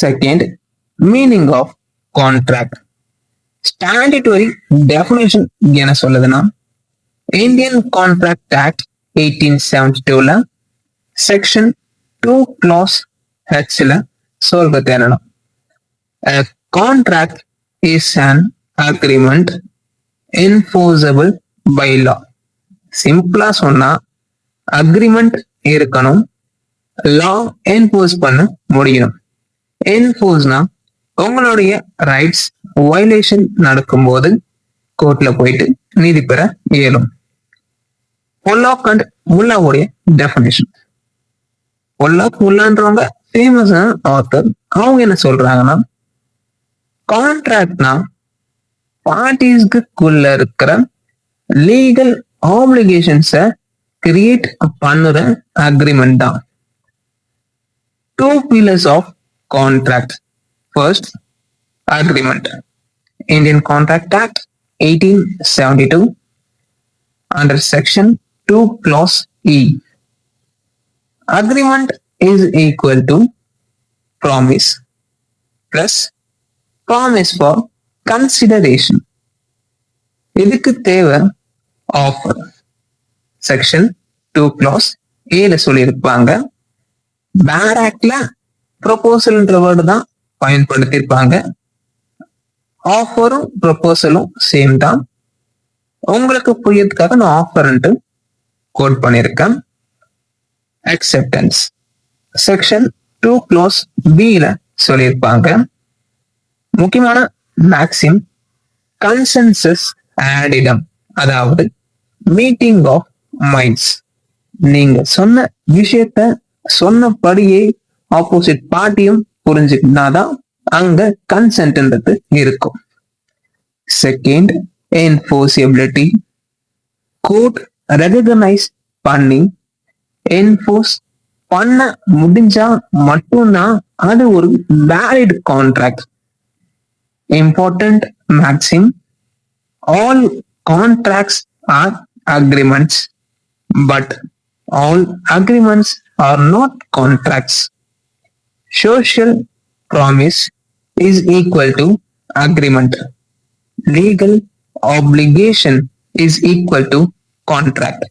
Second, meaning of contract. Statutory definition என்ன சொல்லுதுன்னா, Indian contract act 1872ல செக்ஷன் 2 clause Hல சொல்றது என்னன்னா, a contract is an agreement enforceable by law. சிம்பிளா சொன்னா அக்ரிமெண்ட் இருக்கணும், லா என்போர்ஸ் பண்ண முடியணும். என்போர்ஸ்னா உங்களுடைய ரைட்ஸ் வயலேஷன் நடக்கும்போது கோர்ட்ல போயிட்டு நீதி பெற இயலும். பொல்லாக் அண்ட் முல்லாவுடைய டெஃபினேஷன். பொல்லாக் முல்லான்றவங்க ஃபேமஸான ஆத்தர். அவங்க என்ன சொல்றாங்கன்னா, கான்ட்ராக்ட்னா பார்ட்டிஸ்க்குள்ள இருக்கிற லீகல் ஆப்ளிகேஷன்ஸை கிரியேட் பண்ணுற அக்ரிமெண்ட் தான். Two pillars of contract. First, agreement. Indian Contract Act 1872 under section 2 clause E. Agreement is equal to promise plus promise for consideration. இதுக்கு தேவை ஆஃபர். செக்ஷன் 2 clause ஏல சொல்லியிருப்பாங்க. பேர் ஆக்ட்ல ப்ரொபோசல்ன்ற வேர்டு தான் பயன்படுத்தியிருப்பாங்க. ஆஃபரும் ப்ரொபோசலும் சேம் தான். உங்களுக்கு புரியறதுக்காக நான் ஆஃபர்ன்ட்டு கோட் பண்ணியிருக்கேன். அக்செப்டன்ஸ் செக்ஷன் 2 clause B-ல சொல்லியிருப்பாங்க. முக்கியமான மேக்சிம் கன்சென்சஸ் ஆடிடம், அதாவது மீட்டிங் ஆஃப் மைண்ட்ஸ். நீங்க சொன்ன விஷயத்த சொன்னபடியே ஆப்போசிட் பார்ட்டியும் புரிஞ்சுக்கினாதான் அங்க கன்சென்ட்ன்றது இருக்கும். Second, enforceability. கோர்ட் ரெகக்னைஸ் பண்ணி என்ஃபோர்ஸ் பண்ண முடிஞ்சா மட்டும்தான் அது ஒரு valid contract. Important maxim, all contracts are agreements but all agreements are not contracts. Social promise is equal to agreement. Legal obligation is equal to contract.